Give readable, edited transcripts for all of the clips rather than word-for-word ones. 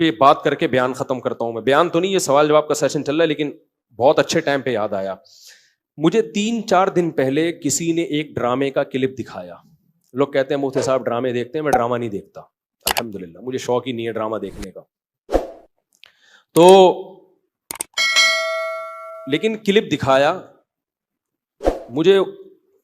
پہ بات کر کے بیان ختم کرتا ہوں. میں بیان تو نہیں, یہ سوال جواب کا سیشن چل رہا ہے, لیکن بہت اچھے ٹائم پہ یاد آیا مجھے. 3-4 دن پہلے کسی نے ایک ڈرامے کا کلپ دکھایا. لوگ کہتے ہیں مفتی صاحب ڈرامے دیکھتے ہیں, میں ڈرامہ نہیں دیکھتا الحمدللہ, مجھے شوق ہی نہیں ہے ڈرامہ دیکھنے کا. تو لیکن کلپ دکھایا, مجھے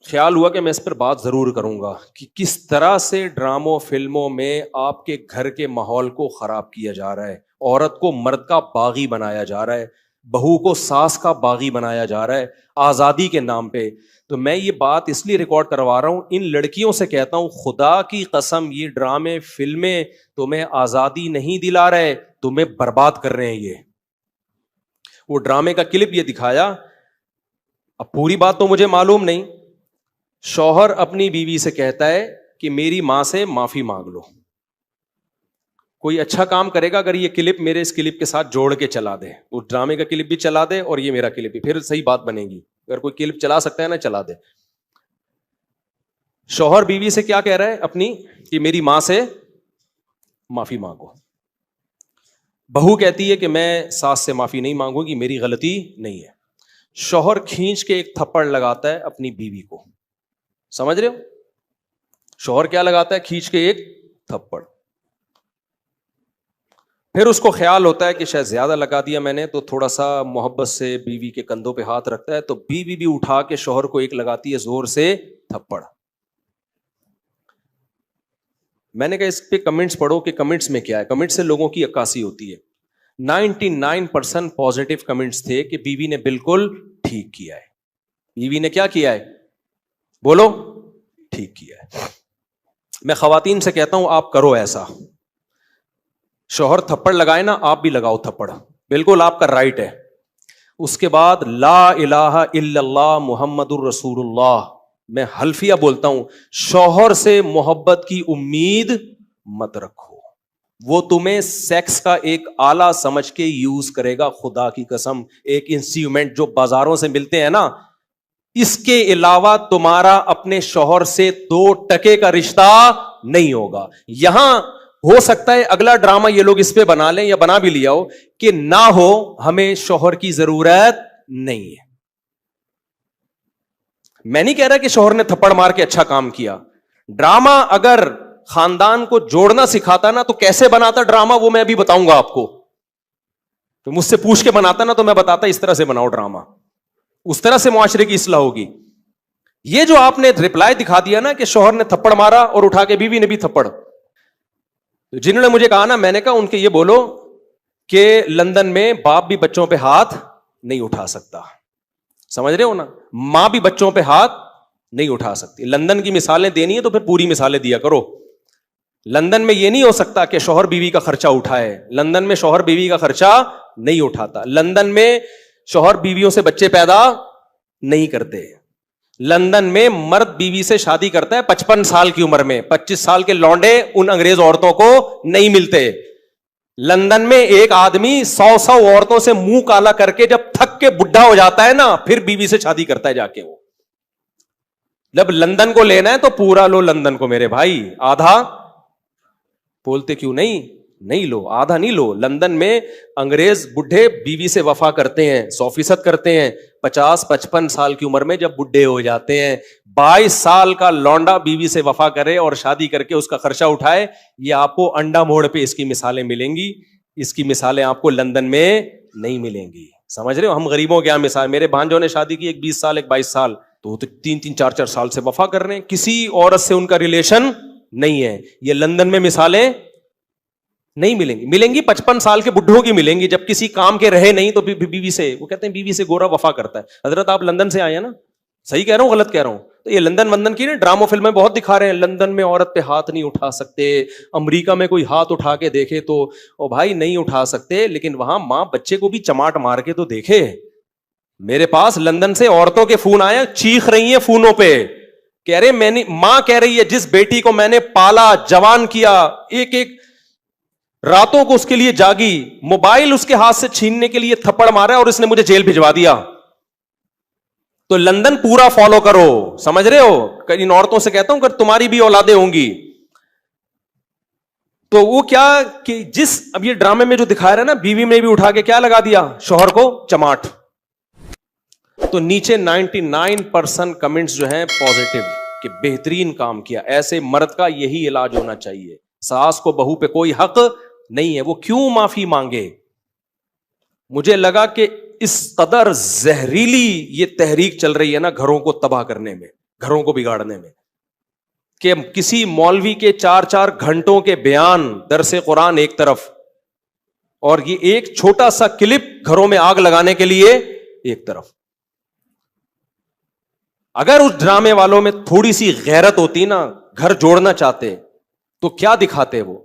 خیال ہوا کہ میں اس پر بات ضرور کروں گا کہ کس طرح سے ڈراموں فلموں میں آپ کے گھر کے ماحول کو خراب کیا جا رہا ہے, عورت کو مرد کا باغی بنایا جا رہا ہے, بہو کو ساس کا باغی بنایا جا رہا ہے آزادی کے نام پہ. تو میں یہ بات اس لیے ریکارڈ کروا رہا ہوں, ان لڑکیوں سے کہتا ہوں خدا کی قسم یہ ڈرامے فلمیں تمہیں آزادی نہیں دلا رہے, تمہیں برباد کر رہے ہیں. یہ وہ ڈرامے کا کلپ یہ دکھایا, اب پوری بات تو مجھے معلوم نہیں. شوہر اپنی بیوی سے کہتا ہے کہ میری ماں سے معافی مانگ لو. کوئی اچھا کام کرے گا اگر یہ کلپ میرے اس کلپ کے ساتھ جوڑ کے چلا دے, وہ ڈرامے کا کلپ بھی چلا دے اور یہ میرا کلپ بھی, پھر صحیح بات بنے گی. اگر کوئی کلپ چلا سکتا ہے نا چلا دے. شوہر بیوی سے کیا کہہ رہا ہے اپنی, کہ میری ماں سے معافی مانگو. بہو کہتی ہے کہ میں ساس سے معافی نہیں مانگوں گی, میری غلطی نہیں ہے. شوہر کھینچ کے ایک تھپڑ لگاتا ہے اپنی بیوی کو. سمجھ رہے ہو, شوہر کیا لگاتا ہے, کھینچ کے ایک تھپڑ. پھر اس کو خیال ہوتا ہے کہ شاید زیادہ لگا دیا میں نے, تو تھوڑا سا محبت سے بیوی کے کندھوں پہ ہاتھ رکھتا ہے, تو بیوی بھی اٹھا کے شوہر کو ایک لگاتی ہے زور سے تھپڑ. میں نے کہا اس پہ کمنٹس پڑھو کہ کمنٹس میں کیا ہے. کمنٹ سے لوگوں کی عکاسی ہوتی ہے. 99% پازیٹیو کمنٹس تھے کہ بیوی نے بالکل ٹھیک کیا ہے. بیوی نے کیا کیا ہے, بولو, ٹھیک کیا ہے. میں خواتین سے کہتا ہوں آپ کرو ایسا, شوہر تھپڑ لگائے نا آپ بھی لگاؤ تھپڑ, بالکل آپ کا رائٹ ہے. اس کے بعد لا الہ الا اللہ محمد الرسول اللہ, میں حلفیہ بولتا ہوں, شوہر سے محبت کی امید مت رکھو, وہ تمہیں سیکس کا ایک آلہ سمجھ کے یوز کرے گا. خدا کی قسم, ایک انسٹرومنٹ جو بازاروں سے ملتے ہیں نا, اس کے علاوہ تمہارا اپنے شوہر سے 2% کا رشتہ نہیں ہوگا. یہاں ہو سکتا ہے اگلا ڈرامہ یہ لوگ اس پہ بنا لیں یا بنا بھی لیا ہو کہ نہ ہو, ہمیں شوہر کی ضرورت نہیں ہے. میں نہیں کہہ رہا کہ شوہر نے تھپڑ مار کے اچھا کام کیا. ڈرامہ اگر خاندان کو جوڑنا سکھاتا نا تو کیسے بناتا ڈرامہ, وہ میں ابھی بتاؤں گا آپ کو. تو مجھ سے پوچھ کے بناتا نا تو میں بتاتا اس طرح سے بناؤ ڈرامہ, اس طرح سے معاشرے کی اصلاح ہوگی. یہ جو آپ نے رپلائی دکھا دیا نا کہ شوہر نے تھپڑ مارا اور اٹھا کے بیوی نے بھی تھپڑ, جنہوں نے مجھے کہا نا, میں نے کہا ان کے یہ بولو کہ لندن میں باپ بھی بچوں پہ ہاتھ نہیں اٹھا سکتا. سمجھ رہے ہو نا, ماں بھی بچوں پہ ہاتھ نہیں اٹھا سکتی. لندن کی مثالیں دینی ہے تو پھر پوری مثالیں دیا کرو. لندن میں یہ نہیں ہو سکتا کہ شوہر بیوی کا خرچہ اٹھائے. لندن میں شوہر بیوی کا خرچہ نہیں اٹھاتا. لندن میں شوہر بیویوں سے بچے پیدا نہیں کرتے. لندن میں مرد بیوی سے شادی کرتا ہے 55 سال کی عمر میں. 25 سال کے لونڈے ان انگریز عورتوں کو نہیں ملتے. لندن میں ایک آدمی 100 عورتوں سے منہ کالا کر کے جب تھک کے بڈھا ہو جاتا ہے نا, پھر بیوی سے شادی کرتا ہے جا کے. وہ جب لندن کو لینا ہے تو پورا لو لندن کو میرے بھائی, آدھا بولتے کیوں نہیں لو, آدھا نہیں لو. لندن میں انگریز بڈھے بیوی سے وفا کرتے ہیں, 100% کرتے ہیں. 50-55 سال کی عمر میں جب بڈھے ہو جاتے ہیں, 22 سال کا لونڈا بیوی سے وفا کرے اور شادی کر کے اس کا خرچہ اٹھائے. یہ آپ کو انڈا موڑ پہ اس کی مثالیں ملیں گی. اس کی مثالیں آپ کو لندن میں نہیں ملیں گی. سمجھ رہے ہو, ہم غریبوں کیا مثال. میرے بھانجوں نے شادی کی, ایک 20 سال ایک 22 سال, تو 3-4 سال سے وفا کر رہے ہیں, کسی عورت سے ان کا ریلیشن نہیں ہے. یہ لندن میں مثالیں نہیں ملیں گی. ملیں گی 55 سال کے بڈھوں کی ملیں گی, جب کسی کام کے رہے نہیں تو بیوی سے, وہ کہتے ہیں بیوی سے گورا وفا کرتا ہے. حضرت آپ لندن سے آئے ہیں نا, صحیح کہہ رہا ہوں غلط کہہ رہا ہوں؟ تو یہ لندن کی نا ڈراموں فلمیں بہت دکھا رہے ہیں, لندن میں عورت پہ ہاتھ نہیں اٹھا سکتے. امریکہ میں کوئی ہاتھ اٹھا کے دیکھے تو او بھائی نہیں اٹھا سکتے, لیکن وہاں ماں بچے کو بھی چماٹ مار کے تو دیکھے. میرے پاس لندن سے عورتوں کے فون آئے, چیخ رہی ہیں فونوں پہ, کہہ رہے میں نے, ماں کہہ رہی ہے جس بیٹی کو میں نے پالا جوان کیا, ایک راتوں کو اس کے لیے جاگی, موبائل اس کے ہاتھ سے چھیننے کے لیے تھپڑ مارا اور اس نے مجھے جیل بھجوا دیا. تو لندن پورا فالو کرو. سمجھ رہے ہو, ان عورتوں سے کہتا ہوں کہ تمہاری بھی اولادیں ہوں گی تو وہ کیا کہ جس اب یہ ڈرامے میں جو دکھایا رہا ہے نا, بیوی میں بھی اٹھا کے کیا لگا دیا, شوہر کو چماٹ. تو نیچے 99% کمنٹس جو ہیں پازیٹو کہ بہترین کام کیا, ایسے مرد کا یہی علاج ہونا چاہیے. ساس کو بہو پہ کوئی حق نہیں ہے, وہ کیوں معافی مانگے. مجھے لگا کہ اس قدر زہریلی یہ تحریک چل رہی ہے نا گھروں کو تباہ کرنے میں, گھروں کو بگاڑنے میں, کہ کسی مولوی کے 4 گھنٹوں کے بیان, درس قرآن ایک طرف, اور یہ ایک چھوٹا سا کلپ گھروں میں آگ لگانے کے لیے ایک طرف. اگر اس ڈرامے والوں میں تھوڑی سی غیرت ہوتی نا, گھر جوڑنا چاہتے, تو کیا دکھاتے وہ؟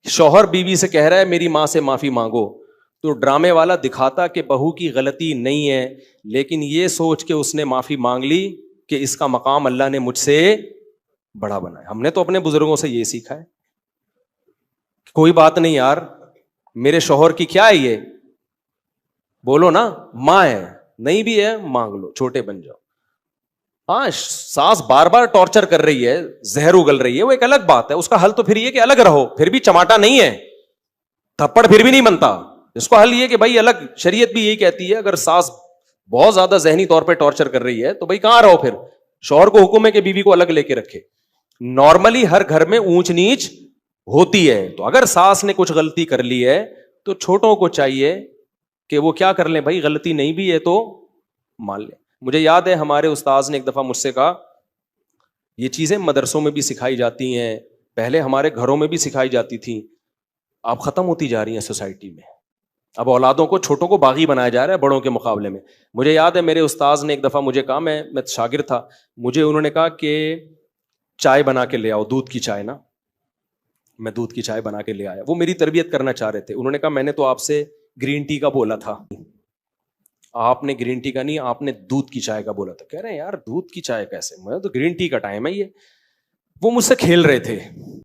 شوہر بیوی سے کہہ رہا ہے میری ماں سے معافی مانگو, تو ڈرامے والا دکھاتا کہ بہو کی غلطی نہیں ہے, لیکن یہ سوچ کے اس نے معافی مانگ لی کہ اس کا مقام اللہ نے مجھ سے بڑا بنایا. ہم نے تو اپنے بزرگوں سے یہ سیکھا ہے, کوئی بات نہیں یار, میرے شوہر کی کیا ہے یہ, بولو نا, ماں ہے, نہیں بھی ہے مانگ لو, چھوٹے بن جاؤ. ہاں ساس بار بار ٹارچر کر رہی ہے, زہر اگل رہی ہے, وہ ایک الگ بات ہے, اس کا حل تو پھر یہ کہ الگ رہو, پھر بھی چماٹا نہیں ہے, تھپڑ پھر بھی نہیں بنتا. اس کو حل یہ کہ بھائی الگ, شریعت بھی یہی کہتی ہے اگر ساس بہت زیادہ ذہنی طور پہ ٹارچر کر رہی ہے تو بھائی کہاں رہو, پھر شوہر کو حکم ہے کہ بیوی کو الگ لے کے رکھے. نارملی ہر گھر میں اونچ نیچ ہوتی ہے, تو اگر ساس نے کچھ غلطی کر لی ہے تو چھوٹوں کو چاہیے کہ وہ کیا کر لیں, بھائی غلطی نہیں بھی ہے تو مان لیں. مجھے یاد ہے ہمارے استاذ نے ایک دفعہ مجھ سے کہا, یہ چیزیں مدرسوں میں بھی سکھائی جاتی ہیں, پہلے ہمارے گھروں میں بھی سکھائی جاتی تھیں, اب ختم ہوتی جا رہی ہیں سوسائٹی میں. اب اولادوں کو, چھوٹوں کو باغی بنایا جا رہا ہے بڑوں کے مقابلے میں. مجھے یاد ہے میرے استاذ نے ایک دفعہ مجھے کہا, میں شاگرد تھا, مجھے انہوں نے کہا کہ چائے بنا کے لے آؤ, دودھ کی چائے نا. میں دودھ کی چائے بنا کے لے آیا, وہ میری تربیت کرنا چاہ رہے تھے. انہوں نے کہا میں نے تو آپ سے گرین ٹی کا بولا تھا, آپ نے گرین ٹی کا نہیں, آپ نے دودھ کی چائے کا بولا تھا. کہہ رہے ہیں یار دودھ کی چائے کیسے, میں تو گرین ٹی کا ٹائم ہے یہ. وہ مجھ سے کھیل رہے تھے,